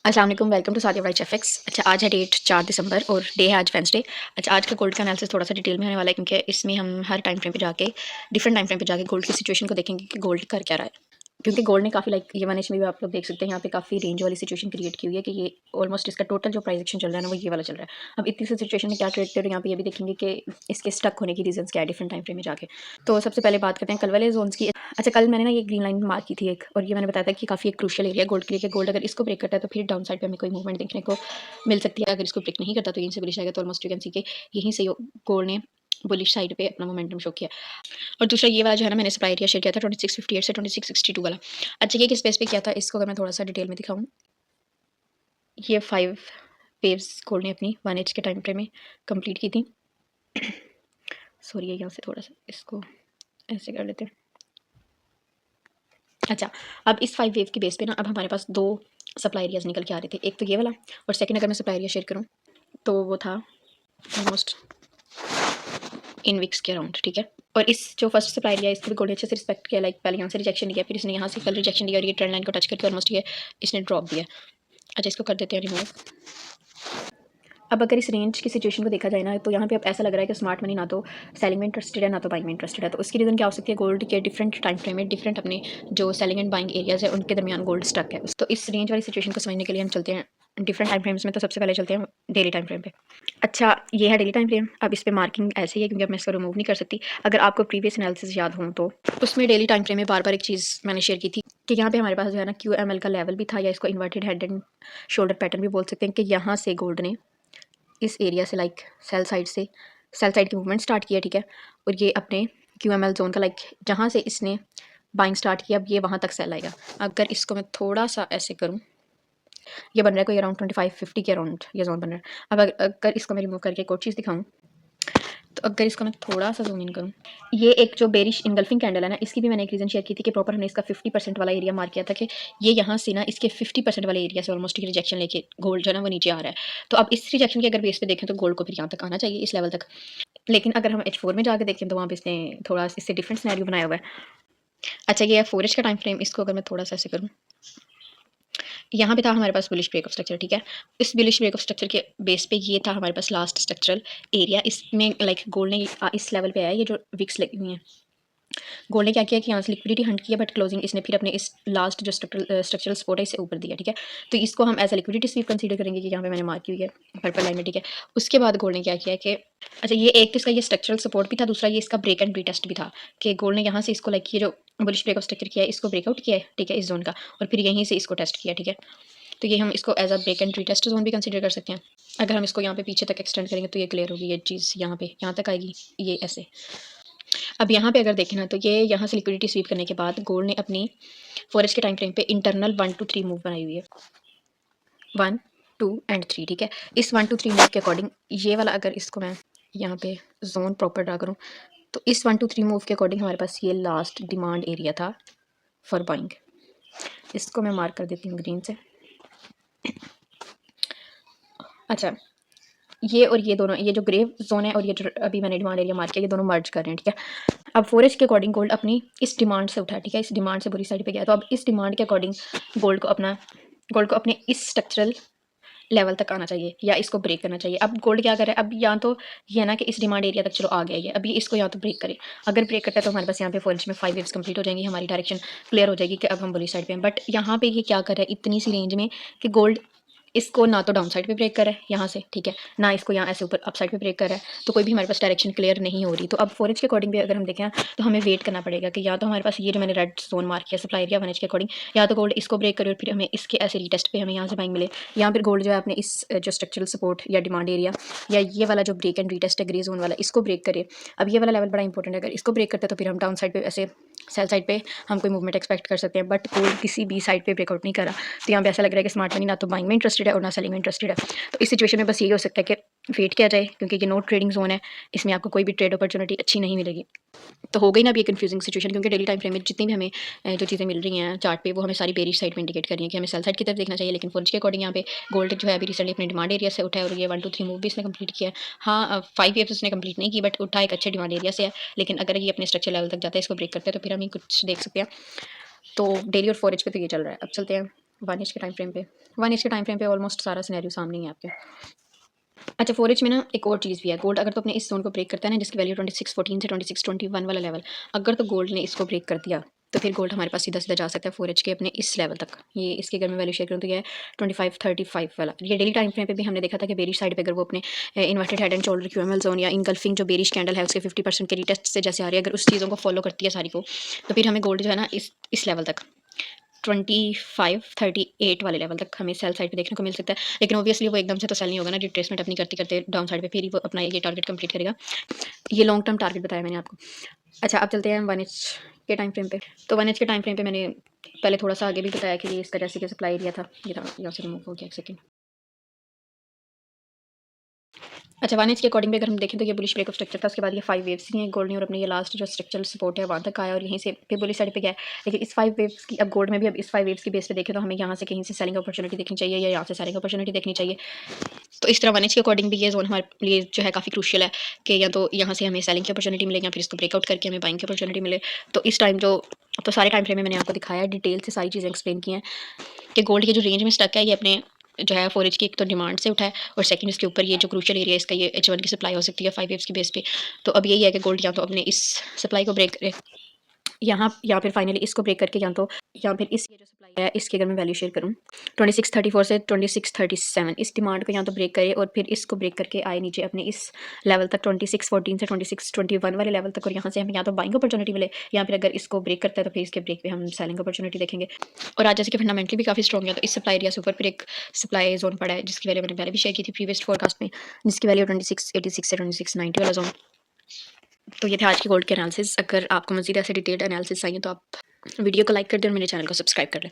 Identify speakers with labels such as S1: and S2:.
S1: अस्सलाम वालेकुम, welcome to Sadiya bright FX. अच्छा, आज है डेट 4 दिसंबर और डे है आज वेंसडे। अच्छा, आज का गोल्ड का एनालिसिस थोड़ा सा डिटेल में होने वाला है क्योंकि इसमें हम हर टाइम फ्रेम पे जाके डिफरेंट टाइम फ्रेम पे जाके गोल्ड की सिचुएशन को देखेंगे कि गोल्ड कर क्या रहा है। क्योंकि गोल्ड ने काफ़ी लाइक ये वन एच में भी आप लोग देख सकते हैं यहाँ पे काफ़ी रेंज वाली सिचुएशन क्रिएट की हुई है कि ये ऑलमोस्ट इसका टोटल जो प्राइस एक्शन चल रहा है ना वो ये वाला चल रहा है। अब इतनी सी सिचुएशन में क्या ट्रेड कर यहाँ पे ये भी देखेंगे कि इसके स्टक होने की रीजंस क्या है डिफरेंट टाइम फ्रेम में जाके। तो सबसे पहले बात करते हैं कल वाले जोन्स की। अच्छा, कल मैंने ना ये ग्रीन लाइन मार्क की थी एक, और ये मैंने बताया था कि काफ़ी एक क्रूशियल एरिया गोल्ड के लिए कि गोल्ड अगर इसको ब्रेक करता है तो फिर डाउन साइड पे हमें कोई मूवमेंट देखने को मिल सकती है। अगर इसको ब्रेक नहीं करता तो यहीं से बुलिश आएगा। तो ऑलमोस्ट यू कैन सी के यहीं से गोल्ड ने बुलिश साइड पे अपना मोमेंटम शो किया। और दूसरा ये वाला जो है ना मैंने सप्लाई एरिया शेयर किया था 2658 से 2662 वाला। अच्छा, ये किस बेस पे किया था इसको अगर मैं थोड़ा सा डिटेल में दिखाऊँ, ये 5 वेव्स गोल्ड ने अपनी 1 एच के टाइम फ्रेम में कंप्लीट की थी। सॉरी, यहाँ से थोड़ा सा इसको ऐसे कर लेते हैं। अच्छा, अब इस 5 वेव की बेस पे ना अब हमारे पास 2 सप्लाई एरियाज़ निकल के आ रहे थे। एक तो ये वाला, और सेकंड अगर मैं सप्लाई एरिया शेयर करूँ तो वो था ऑलमोस्ट इन वीक्स के अराउंड, ठीक है। और इस जो फर्स्ट सप्लाई एरिया इसको भी गोल्ड ने अच्छे से रिस्पेक्ट किया, लाइक पहले यहाँ से रिजेक्शन दिया, फिर इसने यहाँ से कल रिजेक्शन दिया और ये ट्रेंड लाइन को टच करके ऑलमोस्ट ये इसने ड्रॉप दिया। अच्छा, इसको कर देते हैं रिमूव। अब अगर इस रेंज की सिचुएशन को देखा जाए ना तो यहाँ पे अब ऐसा लग रहा है कि स्मार्ट मनी ना तो सेलिंग में इंटरेस्टेड है ना तो बाइंग में इंटरेस्टेड है। तो उसकी रीज़न क्या हो सकती है, गोल्ड के डिफरेंट टाइम फ्रेम में डिफरेंट अपने जो सेलिंग एंड बाइंग एरियाज है उनके दरमियान गोल्ड स्टक है। तो इस रेंज वाली सिचुएशन को समझने के लिए हम चलते हैं डिफरेंट टाइम फ्रेम्स में। तो सबसे पहले चलते हैं डेली टाइम फ्रेम पे। अच्छा, ये है डेली टाइम फ्रेम। अब इस पे मार्किंग ऐसे ही है क्योंकि अब मैं इसको रिमूव नहीं कर सकती। अगर आपको प्रीवियस एनालिसिस याद हो तो उसमें डेली टाइम फ्रेम में बार बार एक चीज़ मैंने शेयर की थी कि यहाँ पे हमारे पास जो है ना QML का लेवल भी था, या इसको inverted head and shoulder pattern भी बोल सकते हैं, कि यहाँ से गोल्ड ने इस एरिया से लाइक सेल साइड की मूवमेंट स्टार्ट किया, ठीक है। और ये अपने QML जोन का लाइक जहाँ से इसने बाइंग स्टार्ट किया अब ये वहाँ तक सेल आएगा। अगर इसको मैं थोड़ा सा ऐसे करूँ, ये बन रहा है कोई अराउंड 25-50 के अराउंड ये जोन बन रहा है। अब अगर इसको मैं रिमूव करके एक और चीज़ दिखाऊँ, तो अगर इसको मैं थोड़ा सा जूम इन करूँ, ये एक जो बेरिश इनगल्फिंग कैंडल है ना, इसकी भी मैंने एक रीज़न शेयर की थी कि प्रॉपर हमने इसका 50% वाला एरिया मार्क किया था कि ये यहाँ से ना इसके 50% वाले एरिया से ऑलमोस्ट रिजेक्शन लेके गोल्ड जो है ना वो नीचे आ रहा है। तो अब इस रिजेक्शन के अगर बेस पे देखें तो गोल्ड को फिर यहाँ तक आना चाहिए, इस लेवल तक। लेकिन अगर हम H4 में जाके देखें तो वहाँ पे इसने थोड़ा इससे डिफरेंट सिनेरियो बनाया हुआ है। अच्छा, ये है 4H का टाइम फ्रेम। इसको अगर मैं थोड़ा सा ऐसे करूँ, यहाँ पे था हमारे पास बुलिश ब्रेक ऑफ स्ट्रक्चर, ठीक है। इस बुलिश ब्रेक ऑफ स्ट्रक्चर के बेस पे ये था हमारे पास लास्ट स्ट्रक्चरल एरिया। इसमें लाइक गोल्ड ने इस लेवल पे आया, ये जो विक्स लगी हुई हैं, गोल्ड ने क्या किया कि यहाँ से लिक्विडिटी हंट किया, बट क्लोजिंग इसने फिर अपने इस लास्ट जो स्ट्रक्चरल सपोर्ट है इसे ऊपर दिया, ठीक है। तो इसको हम as a liquidity sweep consider करेंगे कि यहाँ पे मैंने मार्क की हुई है पर्पल लाइन में, ठीक है। उसके बाद गोल्ड ने क्या किया कि अच्छा, ये एक तो इसका ये स्ट्रक्चरल सपोर्ट भी था, दूसरा ये इसका ब्रेक एंड रीटेस्ट भी था कि गोल्ड ने यहाँ से इसको लाइक ये जो बुलिश ब्रेक ऑफ स्ट्रक्चर किया है इसको ब्रेकआउट किया है, ठीक है, इस जोन का, और फिर यहीं से इसको टेस्ट किया, ठीक है। तो ये हम इसको as a break and retest zone भी कंसीडर कर सकते हैं। अगर हम इसको यहाँ पे पीछे तक एक्सटेंड करेंगे तो ये क्लियर होगी, ये चीज़ यहाँ तक आएगी, ये ऐसे। अब यहाँ पे अगर देखें ना तो ये यहाँ से लिक्विडिटी स्वीप करने के बाद गोल्ड ने अपनी 4H के टाइम फ्रेम पे इंटरनल 1 to 3 मूव बनाई हुई है, 1, 2 एंड 3, ठीक है। इस 1 to 3 मूव के अकॉर्डिंग ये वाला अगर इसको मैं यहाँ पे जोन प्रॉपर ड्रा करूँ तो इस 1 to 3 मूव के अकॉर्डिंग हमारे पास ये लास्ट डिमांड एरिया था फॉर बाइंग। इसको मैं मार्क कर देती हूँ ग्रीन से। अच्छा, ये और ये दोनों, ये जो ग्रे जोन है और ये जो अभी मैंने डिमांड एरिया मार्क किया, ये दोनों मर्ज कर रहे हैं, ठीक है। अब 4H के अकॉर्डिंग गोल्ड अपनी इस डिमांड से उठा, ठीक है, इस डिमांड से बुरी साइड पे गया। तो अब इस डिमांड के अकॉर्डिंग गोल्ड को अपने इस स्ट्रक्चरल लेवल तक आना चाहिए या इसको ब्रेक करना चाहिए। अब गोल्ड क्या करे, अब या तो ये है ना कि इस डिमांड एरिया तक चलो आ गया ये, अब ये इसको या तो ब्रेक करे। अगर ब्रेक करता है तो हमारे पास यहाँ पे 4H में 5 वेव्स कंप्लीट हो जाएंगी, हमारी डायरेक्शन क्लियर हो जाएगी कि अब हम बुलिश साइड पे हैं। बट यहाँ पे ये क्या कर रहा है इतनी सी रेंज में कि गोल्ड इसको ना तो डाउन साइड पे ब्रेक कर रहा है यहाँ से, ठीक है, ना इसको यहाँ ऐसे ऊपर अप साइड पे ब्रेक कर रहा है। तो कोई भी हमारे पास डायरेक्शन क्लियर नहीं हो रही। तो अब 4H के अकॉर्डिंग भी अगर हम देखें तो हमें वेट करना पड़ेगा कि या तो हमारे पास ये जो मैंने रेड जोन मार्क किया सप्लाई एरिया 1H के अकॉर्डिंग, या तो गोल्ड इसको ब्रेक करे और फिर हमें इसके ऐसे रीटेस्ट पे हमें यहाँ से बाइंग मिले, या फिर गोल्ड जो है अपने इस जो स्ट्रक्चरल सपोर्ट या डिमांड एरिया या ये वाला जो ब्रेक एंड रीटेस्ट है ग्रे जोन वाला, इसको ब्रेक करे। अब ये वाला लेवल बड़ा इंपॉर्टेंट है, अगर इसको ब्रेक करते हैं तो फिर हम डाउन साइड पे ऐसे सेल साइड पे हम कोई मूवमेंट एक्सपेक्ट कर सकते हैं। बट गोल्ड किसी भी साइड पे ब्रेकआउट नहीं करा। तो यहाँ पे ऐसा लग रहा है कि स्मार्ट मनी ना तो बाइंग में इंटरेस्टेड है और ना सेलिंग में इंटरेस्टेड है। तो इस सिचुएशन में बस यही हो सकता है कि वेट किया जाए, क्योंकि ये नो ट्रेडिंग जोन है, इसमें आपको कोई भी ट्रेड अपॉर्चुनिटी अच्छी नहीं मिलेगी। तो हो गई ना अभी ये कंफ्यूजिंग सिचुएशन, क्योंकि डेली टाइम फ्रेम में जितनी भी हमें जो चीज़ें मिल रही हैं चार्ट पे वो हमें सारी बेरिश साइड में इंडिकेट कर रही हैं कि हमें सेल साइड की तरफ देखना चाहिए। लेकिन 4H के अकॉर्डिंग यहाँ पे गोल्ड जो है अभी रिसेंटली अपने डिमांड एरिया से उठा है और ये 1 to 3 मूव भी इसने कंप्लीट किया है। हाँ, 5 वेव्स इसने कंप्लीट नहीं की बट उठा एक अच्छे डिमांड एरिया से है। लेकिन अगर ये अपने स्ट्रक्चर लेवल तक जाता है, इसको ब्रेक करते हैं तो फिर हम ही कुछ देख सकते हैं। तो डेली और 4H पे तो ये चल रहा है। अब चलते हैं 1 इंच के टाइम फ्रेम पे, 1 इंच के टाइम फ्रेम पे ऑलमोस्ट सारा सिनेरियो सामने ही है आपके। अच्छा 4 इंच में ना एक और चीज़ भी है, गोल्ड अगर तो अपने इस ज़ोन को ब्रेक करता है ना जिसकी वैल्यू 2614 से 2621 वाला लेवल, अगर तो गोल्ड ने इसको ब्रेक कर दिया तो फिर गोल्ड हमारे पास सीधा-सीधा जा सकता है 4 इंच के अपने इस लेवल तक। ये इसकी अगर मैं वैल्यू शेयर करूँ तो ये है 2535 वाला। ये डेली टाइम फ्रेम पे भी हमने देखा था कि बेरिश साइड पे अगर वो अपने inverted head and shoulder QML zone या इनगल्फिंग जो बेरिश कैंडल है उसके 50% के रीटेस्ट से जैसे आ रही है, अगर उस चीज़ों को फॉलो करती है सारी को, तो फिर हमें गोल्ड जो है ना इस लेवल तक 2538 वाले लेवल तक हमें सेल साइड पे देखने को मिल सकता है। लेकिन ऑब्वियसली वो एकदम से तो सेल नहीं होगा ना, रिट्रेसमेंट अपनी करते-करते डाउन साइड पे फिर ही वो अपना ये टारगेट कंप्लीट करेगा। ये लॉन्ग टर्म टारगेट बताया मैंने आपको। अच्छा अब चलते हैं 1 इंच के टाइम फ्रेम पे। तो 1 इंच के टाइम फ्रेम पे मैंने पहले थोड़ा-सा आगे भी बताया कि ये इस तरह से कि सप्लाई एरिया था। ये रहा, यहाँ से रिमूव हो गया, एक सेकंड। अच्छा 1 इंच के अकॉर्डिंग भी अगर हम देखें तो ये बुलिश ब्रेक ऑफ स्ट्रक्चर था, उसके बाद ये 5 वेव्स थी गोल्ड ने और अपने ये लास्ट जो स्ट्रक्चरल सपोर्ट है वहाँ तक आया और यहीं से फिर बुलिश साइड पे गया। लेकिन इस 5 वेव्स की अब गोल्ड में भी अब इस 5 वेव्स की बेस पे देखें तो हमें यहाँ से कहीं से सेलिंग अपॉर्चुनिटी देखनी चाहिए या यहाँ से सेलिंग अपॉर्चुनिटी देखनी चाहिए। तो इस तरह 1 इंच के अकॉर्डिंग भी ये ज़ोन हमारे लिए जो है काफ़ी क्रूशियल है कि या तो यहाँ से हमें सेलिंग की अपॉर्चुनिटी मिले या फिर इसको ब्रेकआउट करके हमें बाइंग की अपॉर्चुनिटी मिले। तो इस टाइम जो तो सारे टाइम फ्रेम में मैंने आपको दिखाया है, डिटेल से सारी चीज़ें एक्सप्लेन की हैं कि गोल्ड के जो रेंज में स्टक है ये अपने जो है 4 इंच की एक तो डिमांड से उठा है और सेकंड इसके ऊपर ये जो क्रूशियल एरिया है इसका ये H1 की सप्लाई हो सकती है 5 वेव्स की बेस पे। तो अब यही है कि गोल्ड या तो अपने इस सप्लाई को ब्रेक करे यहाँ या फिर फाइनली इसको ब्रेक करके या फिर इस ये जो सप्लाई है इसकी अगर मैं वैल्यू शेयर करूँ 2634 से 2637 इस डिमांड को या तो ब्रेक करे और फिर इसको ब्रेक करके आए नीचे अपने इस लेवल तक 2614 से 2621 वाले लेवल तक और यहाँ से हमें या तो बाइंग अपॉर्चुनिटी मिले या फिर अगर इसको ब्रेक करता है तो फिर इसके ब्रेक पे हम सेलिंग अपॉर्चुनिटी देखेंगे। और आज जैसे कि फंडामेंटली भी काफ़ी स्ट्रॉग है तो इस सप्लाई एरिया से ऊपर फिर एक सप्लाई जोन पड़ा है जिसकी वैल्यू मैंने पहले भी शेयर की थी प्रीवियस फोरकास्ट में, जिसकी वैल्यू 2686 से 2690 वाला जोन। तो ये थे आज के गोल्ड के एनालिसिस। अगर आपको मज़ीद ऐसे डिटेल्ड एनालिसिस चाहिए तो आप वीडियो को लाइक कर दें और मेरे चैनल को सब्सक्राइब कर लें।